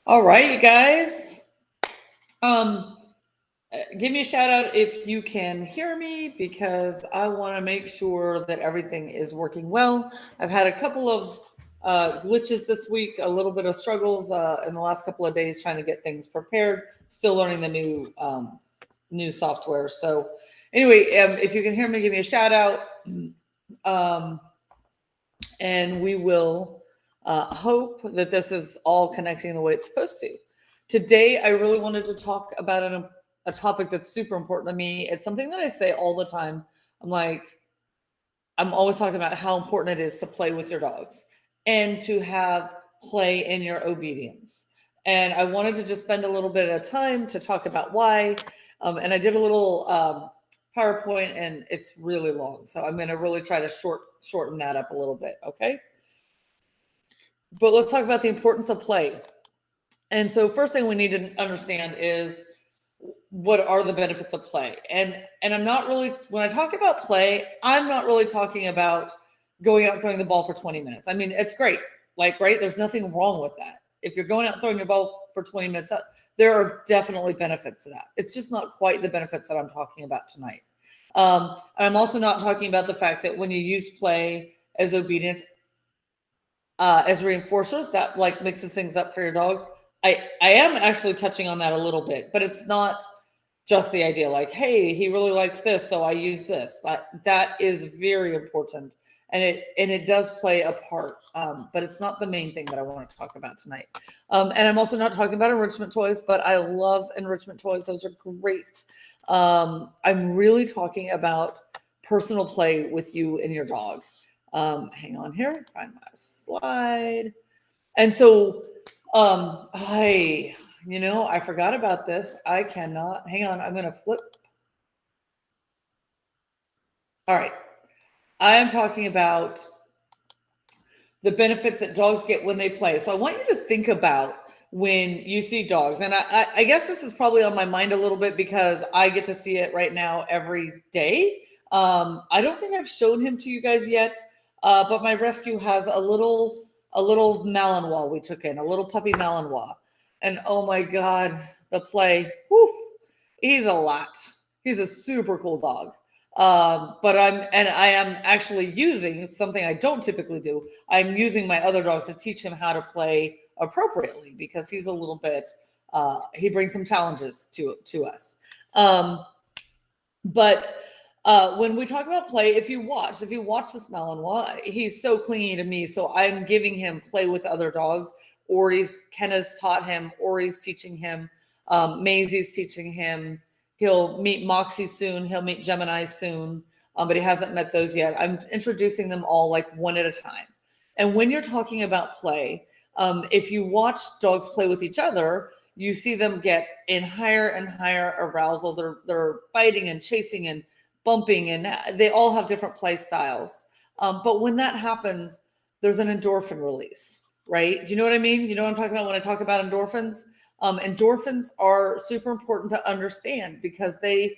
All right, you guys. Um, Give me a shout out if you can hear me because I want to make sure that everything is working well. I've had a couple of glitches this week, a little bit of struggles in the last couple of days trying to get things prepared. Still learning the new software. So anyway, if you can hear me, give me a shout out, um, and we will hope that this is all connecting the way it's supposed to. Today, I really wanted to talk about a topic that's super important to me. It's something that I say all the time. I'm like, I'm always talking about how important it is to play with your dogs and to have play in your obedience. And I wanted to just spend a little bit of time to talk about why. And I did a little PowerPoint, and it's really long, so I'm going to really try to shorten that up a little bit. Okay, but let's talk about the importance of play. And so, first thing we need to understand is what are the benefits of play. And I'm not really, when I talk about play, I'm not really talking about going out and throwing the ball for 20 minutes. I mean, it's great, like, right, there's nothing wrong with that. If you're going out and throwing your ball for 20 minutes, there are definitely benefits to that. It's just not quite the benefits that I'm talking about tonight. I'm also not talking about the fact that when you use play as obedience, as reinforcers, that like mixes things up for your dogs. I am actually touching on that a little bit, but it's not just the idea like, hey, he really likes this, so I use this. That is very important, and it does play a part, but it's not the main thing that I want to talk about tonight. And I'm also not talking about enrichment toys, but I love enrichment toys; those are great. I'm really talking about personal play with you and your dog. Hang on here, find my slide. And so, I forgot about this. I cannot, hang on, I'm going to flip. All right. I am talking about the benefits that dogs get when they play. So I want you to think about when you see dogs. And I guess this is probably on my mind a little bit because I get to see it right now every day. I don't think I've shown him to you guys yet, but my rescue has a little Malinois we took in, a little puppy Malinois. And oh my God, the play, woof, he's a lot. He's a super cool dog. But I am actually using something I don't typically do. I'm using my other dogs to teach him how to play appropriately because he's a little bit, he brings some challenges to us. Um, but when we talk about play, if you watch this Malinois, he's so clingy to me. So I'm giving him play with other dogs. Kenna's taught him. Ori's teaching him. Maisie's teaching him. He'll meet Moxie soon. He'll meet Gemini soon, but he hasn't met those yet. I'm introducing them all like one at a time. And when you're talking about play, if you watch dogs play with each other, you see them get in higher and higher arousal. They're biting and chasing and bumping, and they all have different play styles. But when that happens, there's an endorphin release, right? Do you know what I mean? You know what I'm talking about when I talk about endorphins? Endorphins are super important to understand because they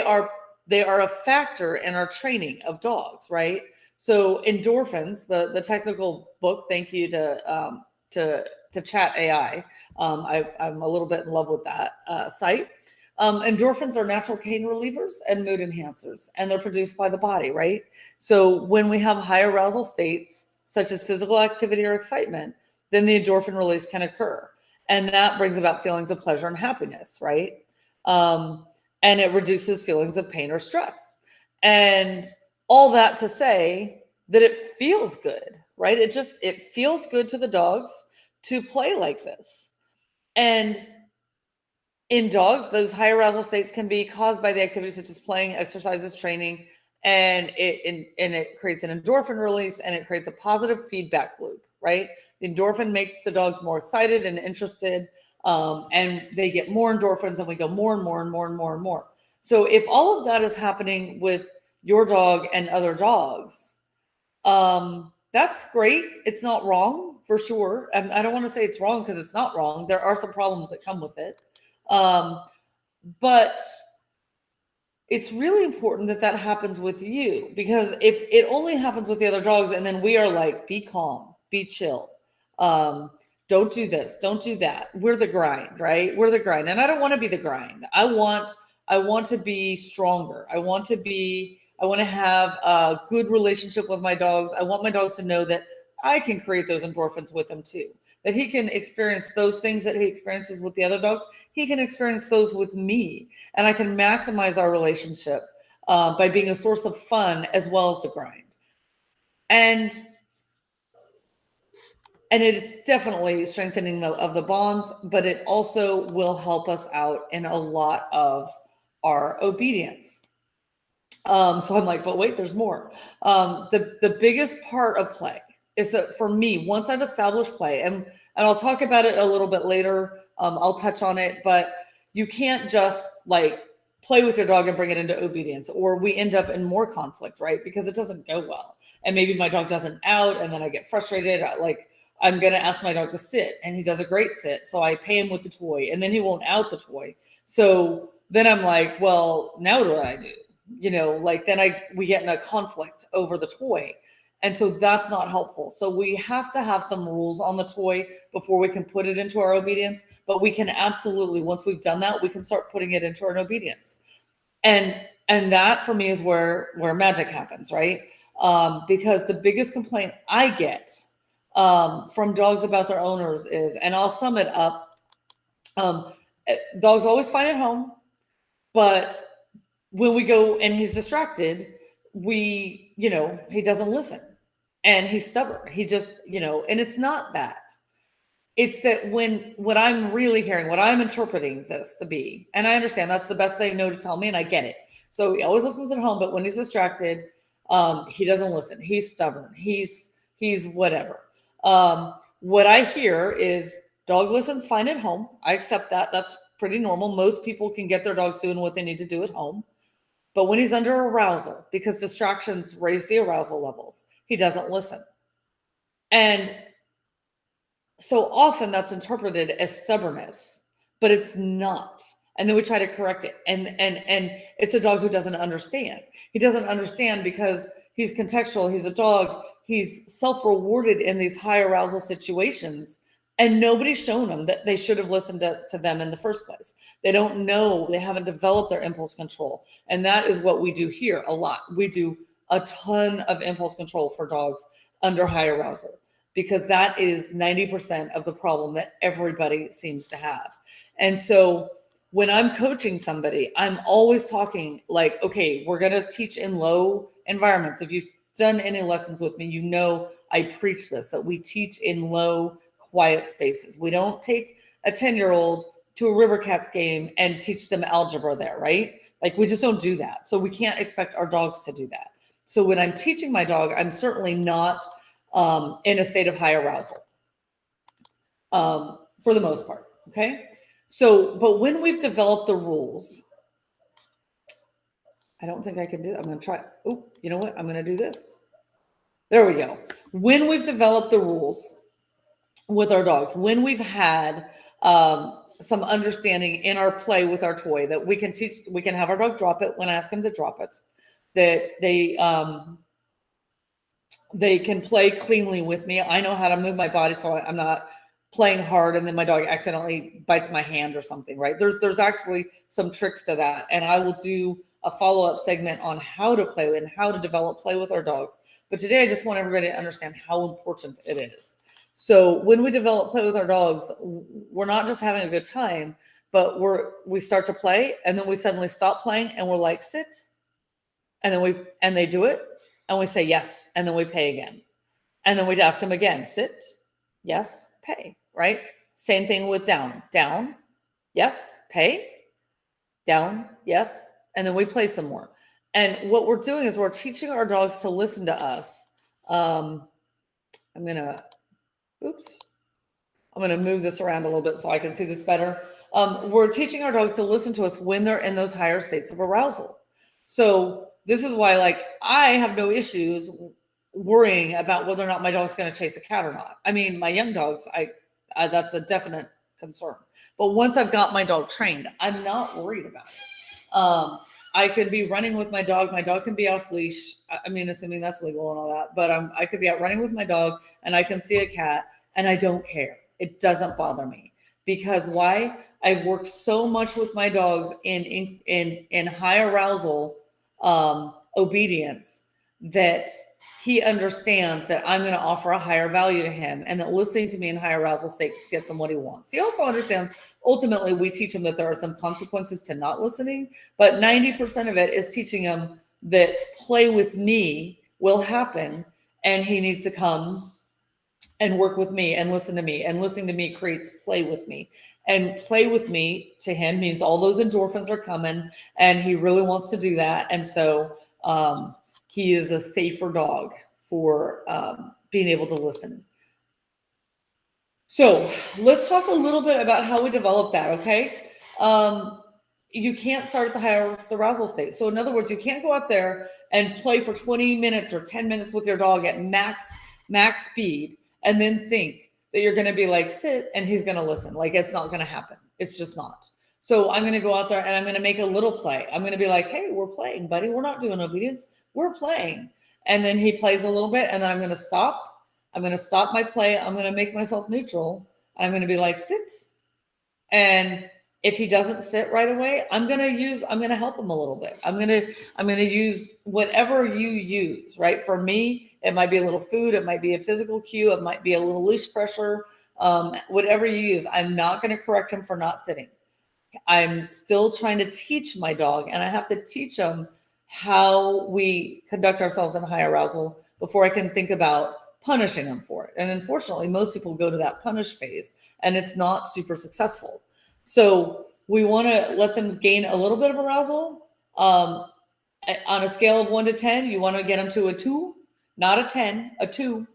are a factor in our training of dogs, right? So endorphins, the technical book. Thank you to Chat AI. I'm a little bit in love with that site. Endorphins are natural pain relievers and mood enhancers, and they're produced by the body, right? So when we have high arousal states, such as physical activity or excitement, then the endorphin release can occur. And that brings about feelings of pleasure and happiness, right? Um, and it reduces feelings of pain or stress. And all that to say that it feels good, right? It feels good to the dogs to play like this. And in dogs, those high arousal states can be caused by the activities such as playing, exercises, training, and it creates an endorphin release and it creates a positive feedback loop, right? The endorphin makes the dogs more excited and interested, and they get more endorphins, and we go more and more and more and more and more. So if all of that is happening with your dog and other dogs, that's great. It's not wrong for sure. And I don't want to say it's wrong because it's not wrong. There are some problems that come with it. Um, but it's really important that that happens with you because if it only happens with the other dogs and then we are like, be calm, be chill, um, Don't do this, don't do that. We're the grind, right? We're the grind. And I don't want to be the grind. I want to be stronger. I want to have a good relationship with my dogs. I want my dogs to know that I can create those endorphins with them too. That he can experience those things that he experiences with the other dogs. He can experience those with me. And I can maximize our relationship by being a source of fun as well as the grind. And it is definitely strengthening of the bonds, but it also will help us out in a lot of our obedience. So I'm like, but wait, there's more. The biggest part of play is that for me, once I've established play, and I'll talk about it a little bit later, I'll touch on it, but you can't just like play with your dog and bring it into obedience, or we end up in more conflict, right? Because it doesn't go well. And maybe my dog doesn't out, and then I get frustrated. I'm going to ask my dog to sit, and he does a great sit. So I pay him with the toy, and then he won't out the toy. So then I'm like, well, now what do I do? Then we get in a conflict over the toy. And so that's not helpful. So we have to have some rules on the toy before we can put it into our obedience. But we can absolutely, once we've done that, we can start putting it into our obedience. And that for me is where magic happens, right? Because the biggest complaint I get from dogs about their owners is, and I'll sum it up, dogs always find it home, but when we go and he's distracted, he doesn't listen and he's stubborn. He just, and it's not that. It's that what I'm really hearing, what I'm interpreting this to be, and I understand that's the best they know to tell me, and I get it. So he always listens at home, but when he's distracted, he doesn't listen. He's stubborn. He's whatever. What I hear is dog listens fine at home. I accept that. That's pretty normal. Most people can get their dogs doing what they need to do at home. But when he's under arousal, because distractions raise the arousal levels, he doesn't listen. And so often that's interpreted as stubbornness, but it's not. And then we try to correct it. And it's a dog who doesn't understand. He doesn't understand because he's contextual. He's a dog. He's self-rewarded in these high arousal situations. And nobody's shown them that they should have listened to them in the first place. They don't know. They haven't developed their impulse control. And that is what we do here a lot. We do a ton of impulse control for dogs under high arousal, because that is 90% of the problem that everybody seems to have. And so when I'm coaching somebody, I'm always talking like, okay, we're going to teach in low environments. If you've done any lessons with me, I preach this, that we teach in low, quiet spaces. We don't take a 10-year-old to a River Cats game and teach them algebra there, right? Like we just don't do that. So we can't expect our dogs to do that. So when I'm teaching my dog, I'm certainly not in a state of high arousal for the most part. Okay. So, but when we've developed the rules, I don't think I can do that. I'm going to try. Oh, you know what? I'm going to do this. There we go. When we've developed the rules with our dogs, when we've had some understanding in our play with our toy, that we can have our dog drop it when I ask him to drop it, that they can play cleanly with me. I know how to move my body so I'm not playing hard and then my dog accidentally bites my hand or something, right? There's actually some tricks to that. And I will do a follow-up segment on how to play and how to develop play with our dogs. But today I just want everybody to understand how important it is. So when we develop play with our dogs, we're not just having a good time, but we start to play and then we suddenly stop playing and we're like, sit. And then they do it. And we say yes, and then we pay again. And then we'd ask them again, sit, yes, pay, right? Same thing with down, yes, pay, down, yes, and then we play some more. And what we're doing is we're teaching our dogs to listen to us. I'm going to move this around a little bit so I can see this better. We're teaching our dogs to listen to us when they're in those higher states of arousal. So this is why, like, I have no issues worrying about whether or not my dog's going to chase a cat or not. I mean, my young dogs, I that's a definite concern. But once I've got my dog trained, I'm not worried about it. I could be running with my dog. My dog can be off leash. I mean, assuming that's legal and all that. But I could be out running with my dog, and I can see a cat, and I don't care. It doesn't bother me because why? I've worked so much with my dogs in high arousal obedience that he understands that I'm going to offer a higher value to him and that listening to me in high arousal states gets him what he wants. He also understands ultimately we teach him that there are some consequences to not listening, but 90% of it is teaching him that play with me will happen and he needs to come and work with me and listen to me, and listening to me creates play with me, and play with me to him means all those endorphins are coming and he really wants to do that. And so he is a safer dog for being able to listen. So let's talk a little bit about how we develop that. Okay. You can't start at the highest arousal state. So in other words, you can't go out there and play for 20 minutes or 10 minutes with your dog at max speed and then think that you're going to be like, sit, and he's going to listen. Like, it's not going to happen. It's just not. So I'm going to go out there and I'm going to make a little play. I'm going to be like, hey, we're playing, buddy. We're not doing obedience. We're playing. And then he plays a little bit and then I'm going to stop. I'm going to stop my play. I'm going to make myself neutral. I'm going to be like, sit. And if he doesn't sit right away, I'm going to help him a little bit. I'm going to use whatever you use, right? For me, it might be a little food. It might be a physical cue. It might be a little leash pressure. Whatever you use, I'm not going to correct him for not sitting. I'm still trying to teach my dog, and I have to teach him how we conduct ourselves in high arousal before I can think about punishing him for it. And unfortunately, most people go to that punish phase, and it's not super successful. So we want to let them gain a little bit of arousal. On a scale of 1 to 10, you want to get them to a 2, not a 10, a 2.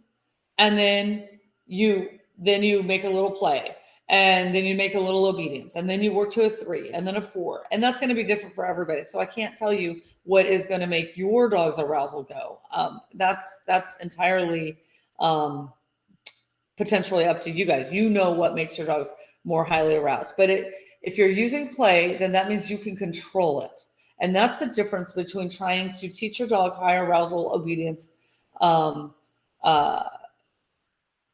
And then you make a little play, and then you make a little obedience, and then you work to a 3 and then a 4. And that's going to be different for everybody. So I can't tell you what is going to make your dog's arousal go. That's entirely potentially up to you guys. You know what makes your dogs more highly aroused. But if you're using play, then that means you can control it. And that's the difference between trying to teach your dog high arousal obedience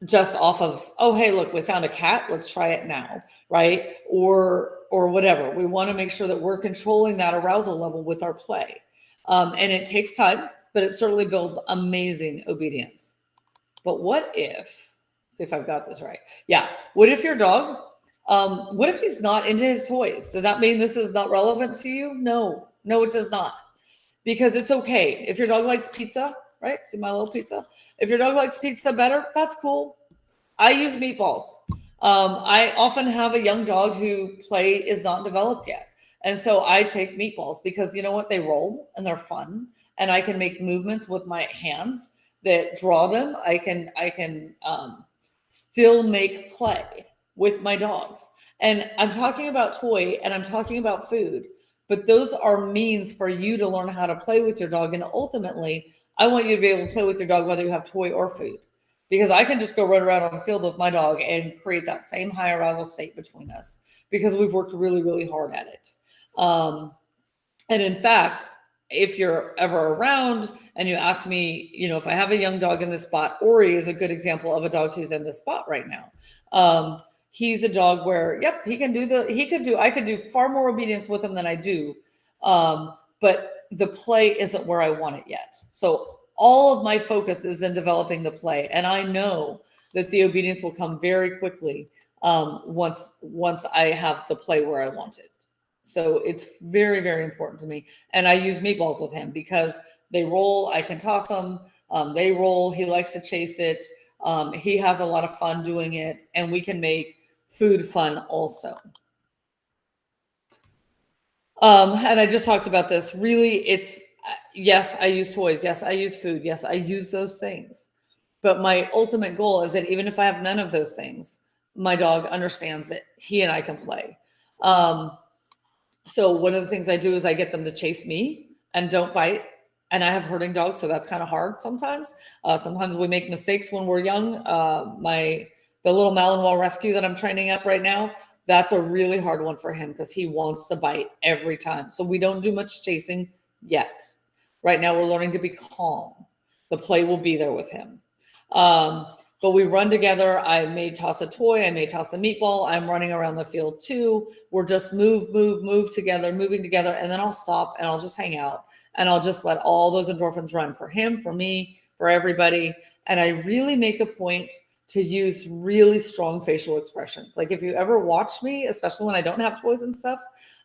just off of, oh, hey, look, we found a cat, let's try it now, right? Or whatever. We want to make sure that we're controlling that arousal level with our play. And it takes time, but it certainly builds amazing obedience. But what if, see if I've got this right. Yeah. What if your dog, what if he's not into his toys? Does that mean this is not relevant to you? No, it does not. Because it's okay. If your dog likes pizza, right? See my little pizza. If your dog likes pizza better, that's cool. I use meatballs. I often have a young dog who play is not developed yet. And so I take meatballs because you know what? They roll and they're fun. And I can make movements with my hands that draw them. I can still make play with my dogs. And I'm talking about toy and I'm talking about food, but those are means for you to learn how to play with your dog. And ultimately, I want you to be able to play with your dog whether you have toy or food, because I can just go run around on the field with my dog and create that same high arousal state between us because we've worked really, really hard at it. And in fact, if you're ever around and you ask me, you know, if I have a young dog in this spot, Ori is a good example of a dog who's in this spot right now. He's a dog where, yep, I could do far more obedience with him than I do. But the play isn't where I want it yet. So all of my focus is in developing the play. And I know that the obedience will come very quickly once I have the play where I want it. So it's very, very important to me. And I use meatballs with him because they roll. I can toss them. They roll. He likes to chase it. He has a lot of fun doing it. And we can make food fun also. And I just talked about this. Really, it's, yes, I use toys. Yes, I use food. Yes, I use those things. But my ultimate goal is that even if I have none of those things, my dog understands that he and I can play. So one of the things I do is I get them to chase me and don't bite. And I have herding dogs, so that's kind of hard sometimes. Sometimes we make mistakes when we're young. The little Malinois rescue that I'm training up right now, that's a really hard one for him because he wants to bite every time. So we don't do much chasing yet. Right now we're learning to be calm. The play will be there with him. but we run together. I may toss a toy, I may toss a meatball. I'm running around the field too. We're just move together, moving together, and then I'll stop and I'll just hang out and I'll just let all those endorphins run for him, for me, for everybody. And I really make a point to use really strong facial expressions. Like if you ever watch me, especially when I don't have toys and stuff,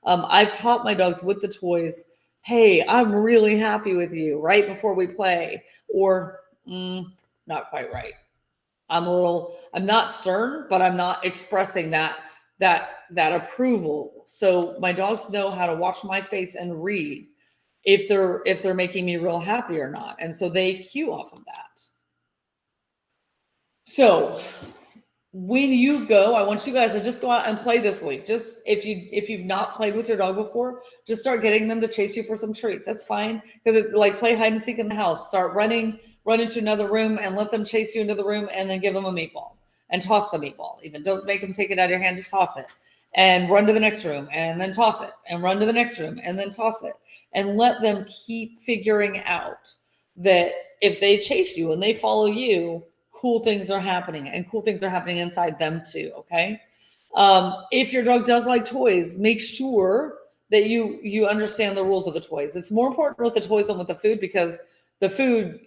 I've taught my dogs with the toys, hey, I'm really happy with you right before we play, or not quite right. I'm not stern, but I'm not expressing that approval. So my dogs know how to watch my face and read if they're making me real happy or not. And so they cue off of that. So when you go, I want you guys to just go out and play this week. Just if you've not played with your dog before, just start getting them to chase you for some treats. That's fine. Because like play hide and seek in the house. Start run into another room and let them chase you into the room, and then give them a meatball and toss the meatball. Even don't make them take it out of your hand, just toss it. And run to the next room and then toss it. And run to the next room and then toss it. And let them keep figuring out that if they chase you and they follow you, cool things are happening, and cool things are happening inside them too. Okay. If your dog does like toys, make sure that you understand the rules of the toys. It's more important with the toys than with the food, because the food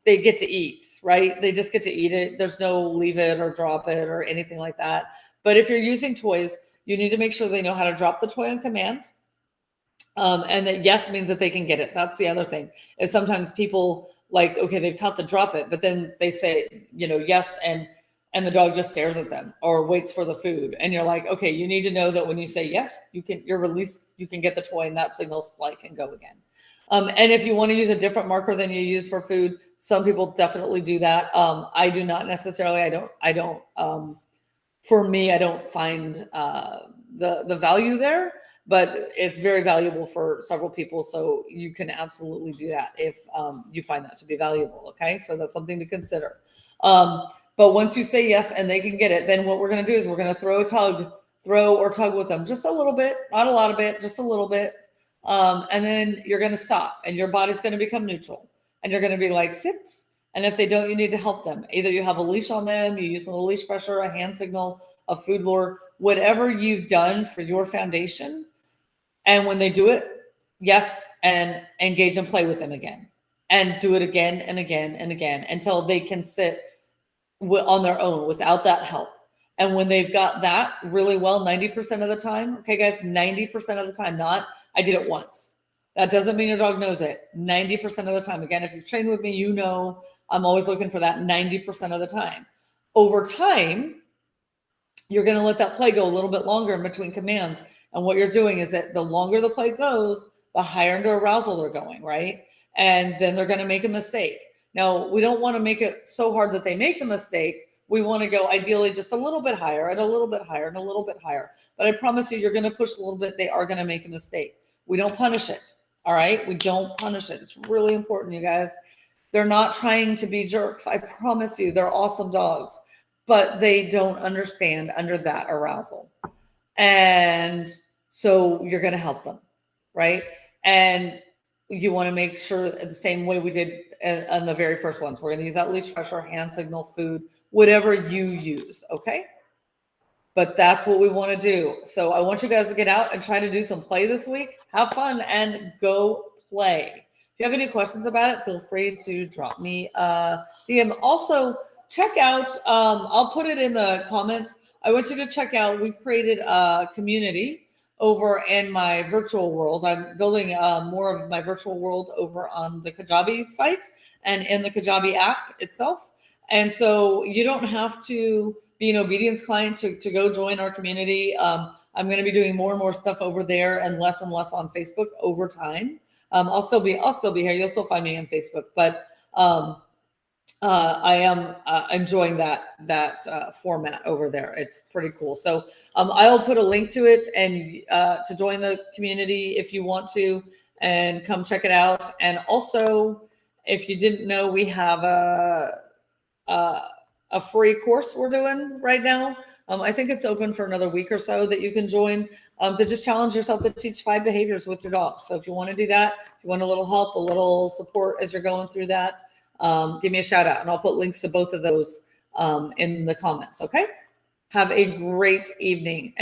they get to eat, right? They just get to eat it. There's no leave it or drop it or anything like that. But if you're using toys, you need to make sure they know how to drop the toy on command. And that yes means that they can get it. That's the other thing, is sometimes people like, okay, they've taught to drop it, but then they say, yes, and the dog just stares at them or waits for the food. And you're like, okay, you need to know that when you say yes, you're released, you can get the toy, and that signals flight can go again. And if you want to use a different marker than you use for food, some people definitely do that. I do not necessarily. I don't. For me, I don't find the value there, but it's very valuable for several people. So you can absolutely do that if you find that to be valuable. Okay, so that's something to consider. But once you say yes and they can get it, then what we're going to do is we're going to throw or tug with them just a little bit, not a lot of it, just a little bit. And then you're going to stop, and your body's going to become neutral, and you're going to be like, sit. And if they don't, you need to help them. Either you have a leash on them, you use a little leash pressure, a hand signal, a food lure, whatever you've done for your foundation. And when they do it, yes, and engage and play with them again, and do it again and again and again until they can sit on their own without that help. And when they've got that really well, 90% of the time, okay, guys, 90% of the time, not I did it once. That doesn't mean your dog knows it. 90% of the time. Again, if you've trained with me, you know I'm always looking for that 90% of the time. Over time, you're going to let that play go a little bit longer in between commands. And what you're doing is that the longer the play goes, the higher into arousal they're going, right? And then they're going to make a mistake. Now, we don't want to make it so hard that they make the mistake. We want to go ideally just a little bit higher and a little bit higher and a little bit higher. But I promise you're going to push a little bit. They are going to make a mistake. We don't punish it. All right. We don't punish it. It's really important, you guys. They're not trying to be jerks. I promise you, they're awesome dogs, but they don't understand under that arousal. And so you're going to help them. Right. And you want to make sure the same way we did on the very first ones. We're going to use that leash pressure, hand signal, food, whatever you use. Okay. But that's what we want to do. So I want you guys to get out and try to do some play this week. Have fun and go play. If you have any questions about it, feel free to drop me a DM. Also, check out, I'll put it in the comments. I want you to check out, we've created a community over in my virtual world. I'm building more of my virtual world over on the Kajabi site and in the Kajabi app itself. And so you don't have to be an obedience client to go join our community. I'm going to be doing more and more stuff over there and less on Facebook over time. I'll still be here. You'll still find me on Facebook, but I am enjoying that format over there. It's pretty cool. So I'll put a link to it and to join the community if you want to, and come check it out. And also, if you didn't know, we have a free course we're doing right now. I think it's open for another week or so that you can join to just challenge yourself to teach 5 behaviors with your dog. So if you want to do that, if you want a little help, a little support as you're going through that, give me a shout out, and I'll put links to both of those in the comments. Okay. Have a great evening.